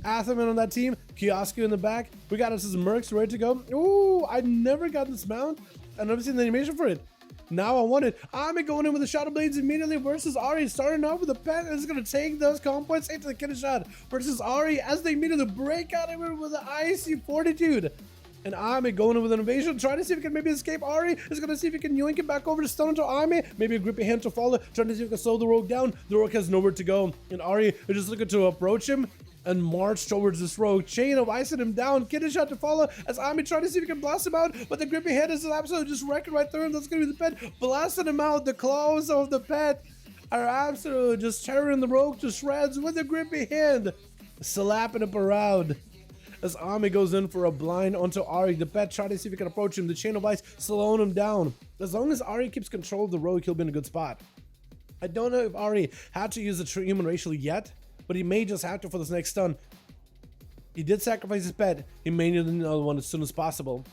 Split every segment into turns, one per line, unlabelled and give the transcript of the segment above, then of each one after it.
Atherman on that team, Kiosku in the back. We got us his mercs ready to go. Ooh, I never got this mount. I've never seen the animation for it. Now I want it. I'm going in with the Shadow Blades immediately versus Ari. Starting off with the pet is going to take those comp points into the kidney shot versus Ari as they immediately break out of it with the icy fortitude. And Ame going in with an invasion, trying to see if he can maybe escape. Ari is going to see if he can yoink it back over to stun into Ame. Maybe a grippy hand to follow, trying to see if he can slow the rogue down. The rogue has nowhere to go. And Ari is just looking to approach him and march towards this rogue. Chain of icing him down. Kidney shot to follow as Ame trying to see if he can blast him out. But the grippy hand is absolutely just wrecking right through him. That's going to be the pet. Blasting him out. The claws of the pet are absolutely just tearing the rogue to shreds with the grippy hand. Slapping him around. As Ame goes in for a blind onto Ari, the pet trying to see if he can approach him. The chain of ice slowing him down. As long as Ari keeps control of the rogue, he'll be in a good spot. I don't know if Ari had to use the human racial yet, but he may just have to for this next stun. He did sacrifice his pet. He may need another one as soon as possible.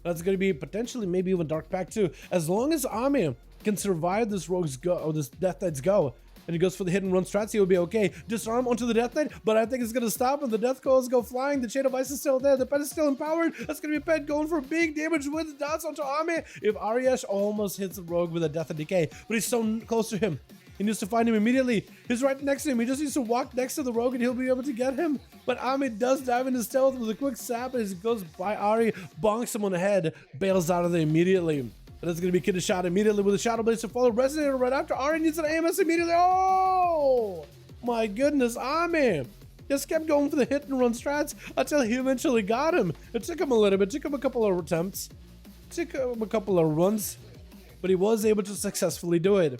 That's going to be potentially maybe even Dark Pact too. As long as Ame can survive this rogue's go, or this Death Knight's go, and he goes for the hit and run strats, he will be okay. Disarm onto the Death Knight, but I think it's going to stop him. The Death Calls go flying. The Chain of Ice is still there. The pet is still empowered. That's going to be a pet going for big damage with the dots onto Ame. If Ariash almost hits the rogue with a Death and Decay, but he's so close to him. He needs to find him immediately. He's right next to him. He just needs to walk next to the rogue and he'll be able to get him. But Ame does dive into stealth with a quick sap as he goes by Ari, bonks him on the head, bails out of there immediately. But it's going to be Kid shot immediately with a Shadow Blade to follow. Resonator right after. Ari needs an AMS immediately. Oh! My goodness, Ame just kept going for the hit and run strats until he eventually got him. It took him a little bit. It took him a couple of attempts. It took him a couple of runs. But he was able to successfully do it.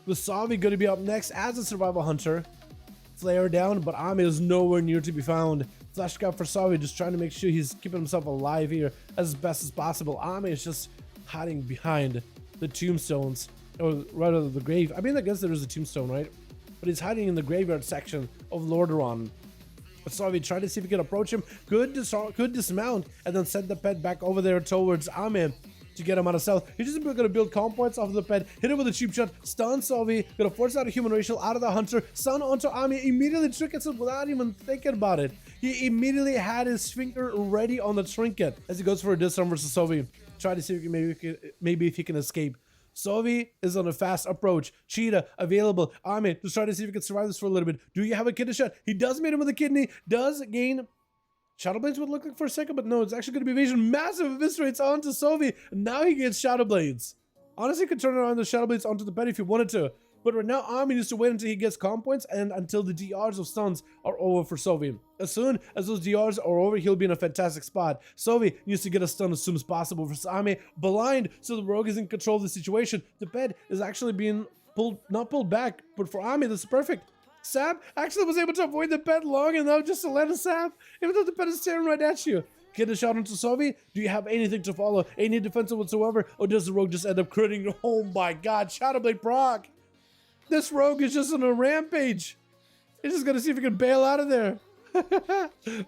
With Savi going to be up next as a survival hunter. Flare down, but Ame is nowhere near to be found. Flash scout for Savi, just trying to make sure he's keeping himself alive here as best as possible. Ame is just hiding behind the tombstones, or rather the grave. I mean, I guess there is a tombstone, right? But he's hiding in the graveyard section of Lordaeron. But Savi tried to see if he could approach him. Could dismount and then send the pet back over there towards Ame to get him out of stealth. He's just going to build comp points off of the pet, hit him with a cheap shot, stun Savi, going to force out a human racial out of the hunter, stun onto Ame, immediately trinkets him without even thinking about it. He immediately had his finger ready on the trinket as he goes for a disarm versus Savi. Try to see if he can maybe if he can escape. Savi is on a fast approach. Cheetah available. Ame just try to see if he can survive this for a little bit. Do you have a kidney shot? He does meet him with a kidney, does gain Shadow Blades would look like for a second, but no, it's actually going to be evasion. Massive eviscerates onto Savi. Now he gets Shadow Blades. Honestly, he could turn around the Shadow Blades onto the pet if he wanted to. But right now, Ame needs to wait until he gets comp points and until the DRs of stuns are over for Savi. As soon as those DRs are over, he'll be in a fantastic spot. Savi needs to get a stun as soon as possible versus Ame. Blind, so the rogue is in control of the situation. The pet is actually being pulled, not pulled back, but for Ame, this is perfect. Sap actually was able to avoid the pet long enough just to let a sap, even though the pet is staring right at you. Get a shot into Savi. Do you have anything to follow? Any defensive whatsoever? Or does the rogue just end up critting? Oh my god, Shadow Blade proc! This rogue is just on a rampage. He's just gonna see if he can bail out of there.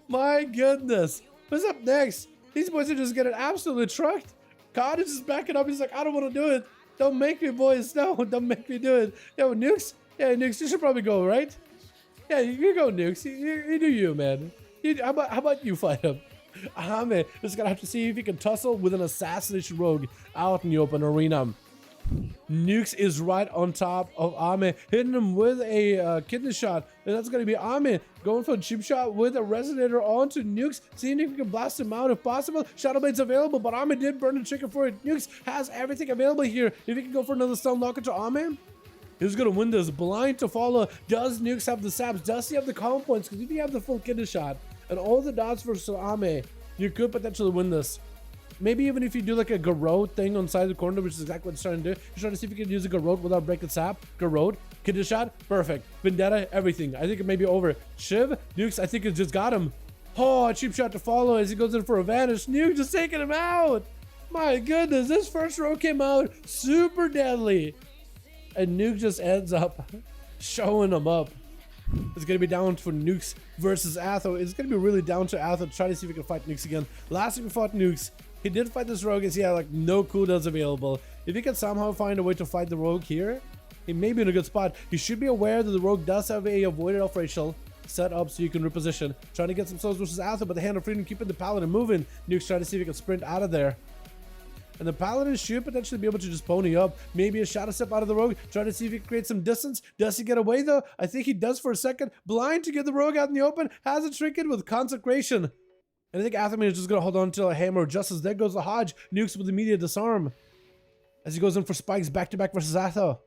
My goodness. What's up next? These boys are just getting absolutely trucked. Cottage is backing up. He's like, I don't want to do it. Don't make me, boys. No, don't make me do it. Yo, Nukes. Yeah, Nukes, you should probably go, right? Yeah, you go, Nukes. You do you, man. How about you fight him? Ame is gonna have to see if he can tussle with an assassination rogue out in the open arena. Nukes is right on top of Ame, hitting him with a kidney shot, and that's going to be Ame going for a cheap shot with a resonator onto Nukes, seeing if he can blast him out if possible. Shadow Blade's available, but Ame did burn the trigger for it. Nukes has everything available here. If he can go for another stun lock into Ame, he's going to win this. Blind to follow. Does Nukes have the saps? Does he have the comp points? Because if you have the full kidney shot and all the dots versus Ame, you could potentially win this. Maybe even if you do like a Garrote thing on side of the corner, which is exactly what he's trying to do. He's trying to see if he can use a Garrote without breaking sap. Garrote, kidney shot, perfect. Vendetta, everything. I think it may be over. Shiv, Nukes, I think it just got him. Oh, a cheap shot to follow as he goes in for a vanish. Nuke just taking him out. My goodness, this first row came out super deadly. And Nuke just ends up showing him up. It's going to be down for Nukes versus Atho. It's going to be really down to Atho to try to see if he can fight Nukes again. Last time we fought Nukes, he did fight this rogue as he had like no cooldowns available. If he can somehow find a way to fight the rogue here, he may be in a good spot. He should be aware that the rogue does have a avoided elf racial. set up so you can reposition. Trying to get some souls versus Atha, but the Hand of Freedom keeping the Paladin moving. Nuke's trying to see if he can sprint out of there. And the Paladin should potentially be able to just pony up. Maybe a shadow step out of the Rogue. Try to see if he can create some distance. Does he get away though? I think he does for a second. Blind to get the Rogue out in the open. Has a trinket with Consecration. And I think Athaman is just going to hold on until a hammer. Just as there goes the Hodge. Nukes with immediate disarm. As he goes in for spikes back-to-back versus Atha.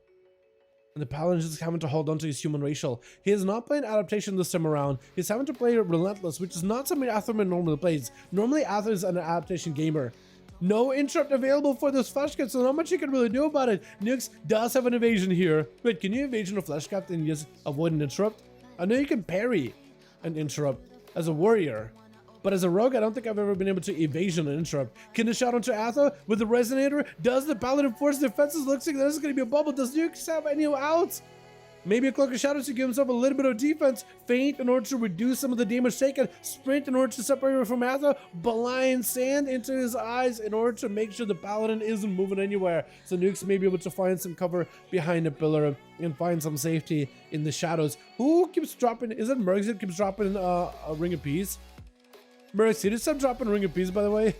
And the Paladin is just having to hold on to his human racial. He is not playing adaptation this time around. He's having to play Relentless, which is not something Athaman normally plays. Normally Atha is an adaptation gamer. No interrupt available for this Fleshcraft, so not much you can really do about it. Nukes does have an evasion here. Wait, can you evasion a Fleshcraft and just avoid an interrupt? I know you can parry an interrupt as a warrior, but as a rogue, I don't think I've ever been able to evasion an interrupt. Can the shot onto Atha with the Resonator? Does the Paladin force defenses? Looks like there's going to be a bubble. Does Nukes have any outs? Maybe a Cloak of Shadows to give himself a little bit of defense. Feint in order to reduce some of the damage taken. Sprint in order to separate from Atha. Blind Sand into his eyes in order to make sure the Paladin isn't moving anywhere. So Nukes may be able to find some cover behind a pillar and find some safety in the shadows. Who keeps dropping? Is it Mergs that keeps dropping a Ring of Peace? Mergs, can you stop dropping Ring of Peace, by the way?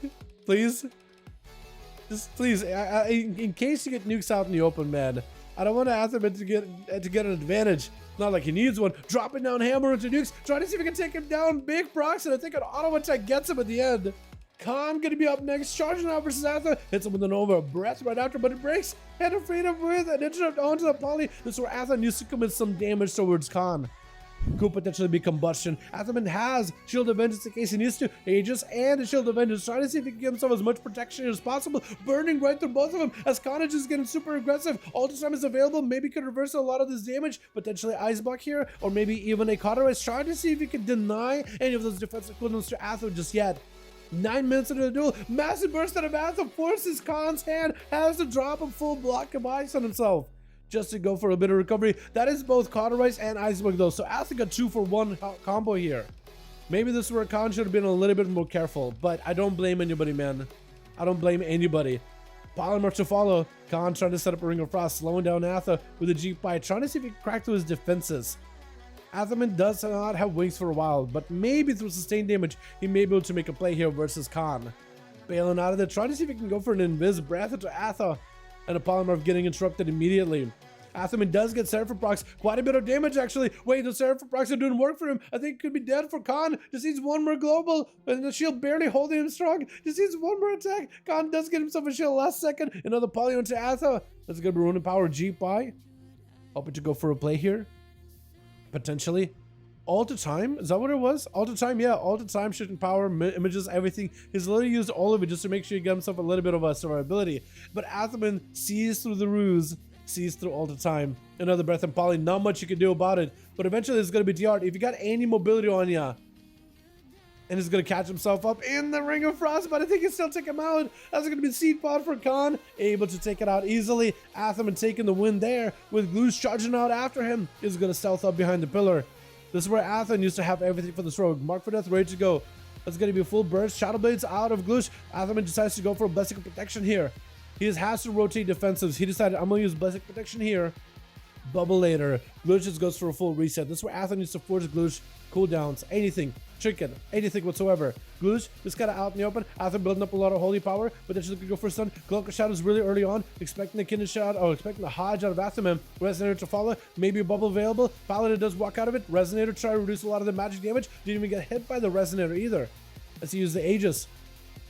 Please? Just please, in case you get Nukes out in the open, man. I don't want to ask him to get an advantage. Not like he needs one. Dropping down hammer into Nukes. Trying to see if we can take him down. Big procs, and I think an auto attack gets him at the end. Khan gonna be up next. Charging out versus Atha. Hits him with an over breath right after, but it breaks. Hand of Freedom with an interrupt onto the poly. This is where Atha needs to commit some damage towards Khan. Could potentially be combustion. Athaman has Shield of Vengeance in case he needs to. Aegis and a Shield of Vengeance. Trying to see if he can give himself as much protection as possible. Burning right through both of them as Carnage is getting super aggressive. Ultra Time is available. Maybe could reverse a lot of this damage. Potentially Ice Block here. Or maybe even a Cauterize. Trying to see if he can deny any of those defensive equivalents to Atha just yet. 9 minutes into the duel. Massive burst out of Atha. Forces Khan's hand. Has to drop a full block of ice on himself. Just to go for a bit of recovery. That is both Cauterize and Iceberg though. So Atha got 2 for 1 combo here. Maybe this is where Khan should have been a little bit more careful. But I don't blame anybody, man. I don't blame anybody. Polymer to follow. Khan trying to set up a Ring of Frost. Slowing down Atha with a G-Bite. Trying to see if he can crack through his defenses. Athaman does not have wings for a while. But maybe through sustained damage, he may be able to make a play here versus Khan. Bailing out of there. Trying to see if he can go for an Invis Breath into Atha. And a Polymorph getting interrupted immediately. Athaman does get Seraphim procs. Quite a bit of damage, actually. Wait, the Seraphim procs are doing work for him. I think he could be dead for Khan. Just needs one more global. And the shield barely holding him strong. Just needs one more attack. Khan does get himself a shield last second. Another Poly onto Atha. That's going to be Ruin Power G-Pi. Hoping to go for a play here. Potentially. Alter Time? Is that what it was? Alter Time? Yeah, Alter Time, shifting power, images, everything. He's literally used all of it just to make sure he gets himself a little bit of a survivability. But Athaman sees through the ruse, sees through Alter Time. Another Breath and Poly, not much you can do about it. But eventually it's going to be DR. If you got any mobility on ya, and he's going to catch himself up in the Ring of Frost, but I think he still take him out. That's going to be Seed Pod for Khan, able to take it out easily. Athaman taking the win there, with Gloosh charging out after him. He's going to stealth up behind the pillar. This is where Athan used to have everything for this rogue. Mark for Death, ready to go. That's going to be a full burst. Shadow Blades out of Gloosh. Athaman decides to go for a Blessing of Protection here. He has to rotate defensives. He decided, I'm going to use Blessing of Protection here. Bubble later. Gloosh just goes for a full reset. This is where Athan needs to force Gloosh cooldowns. Anything. Trinket. Anything whatsoever. Gloosh just got out in the open. Athan building up a lot of holy power, but then she's looking to go for a stun. Cloak of Shadows really early on. Expecting the Kindred shot, or expecting the Hodge out of Athaman. Resonator to follow. Maybe a bubble available. Paladin does walk out of it. Resonator try to reduce a lot of the magic damage. Didn't even get hit by the Resonator either. As he used the Aegis.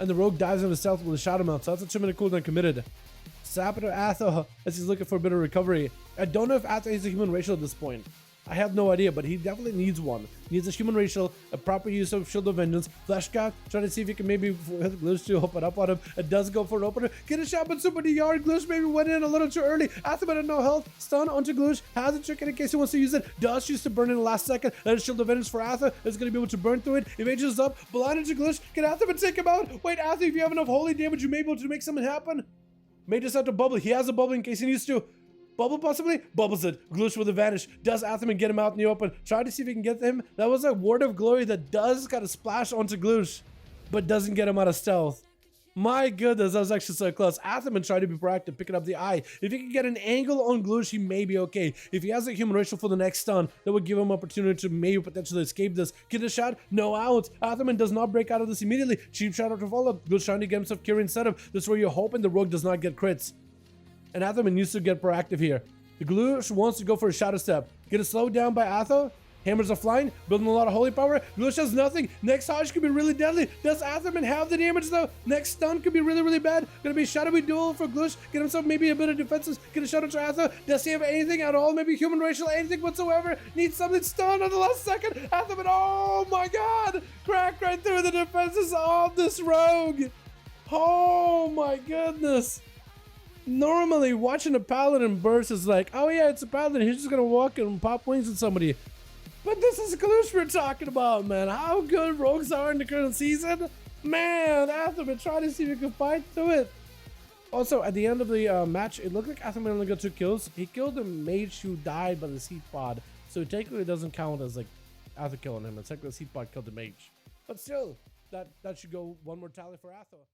And the rogue dives into stealth with a Shadow Mount. So that's a 2-minute cooldown committed. Sap it to Atha as he's looking for a bit of recovery. I don't know if Atha is a human racial at this point. I have no idea, but he definitely needs one. He needs a human racial, a proper use of Shield of Vengeance. Fleshcraft, trying to see if he can maybe hit Gloosh to open up on him. It does go for an opener. Get a shot, but super DR. Gloosh maybe went in a little too early. Athaman had no health. Stun onto Gloosh. Has a trick in case he wants to use it. Does choose to burn in the last second. Then Shield of Vengeance for Atha is going to be able to burn through it. Evasions up. Blinded to Gloosh. Can Athaman take him out? Wait, Atha, if you have enough holy damage, you may be able to make something happen. May just have to bubble. He has a bubble in case he needs to. Bubble possibly? Bubbles it. Gloosh with a vanish. Does Athaman get him out in the open? Try to see if he can get him. That was a Ward of Glory that does kind of splash onto Gloosh, but doesn't get him out of stealth. My goodness, that was actually so close. Atherman tried to be proactive, picking up the eye. If he can get an angle on Gloosh, he may be okay. If he has a human ritual for the next stun, that would give him opportunity to maybe potentially escape this. Get a shot, no out. Atherman does not break out of this immediately. Cheap shot after follow-up. Gloosh trying to get himself Kiri instead of. This is where you're hoping the rogue does not get crits. And Atherman needs to get proactive here. The Gloosh wants to go for a shadow step. Get it slowed down by Atho. Hammers are flying, building a lot of holy power. Gloosh has nothing. Next Hodge could be really deadly. Does Atherman have the damage though? Next stun could be really, really bad. Gonna be a shadowy duel for Gloosh. Get himself maybe a bit of defenses. Get a shadow to Atho. Does he have anything at all? Maybe human racial, anything whatsoever. Needs something stun on the last second. Atherman, oh my god! Crack right through the defenses of this rogue. Oh my goodness. Normally, watching a Paladin burst is like, oh yeah, it's a Paladin. He's just gonna walk and pop wings at somebody. But this is Gloosh we're talking about, man. How good rogues are in the current season. Man, Atherman, try to see if you can fight through it. Also, at the end of the match, it looked like Atherman only got 2 kills. He killed a mage who died by the seed pod. So technically it doesn't count as like Ather killing him. It's like the seed pod killed the mage. But still, that should go one more tally for Ather.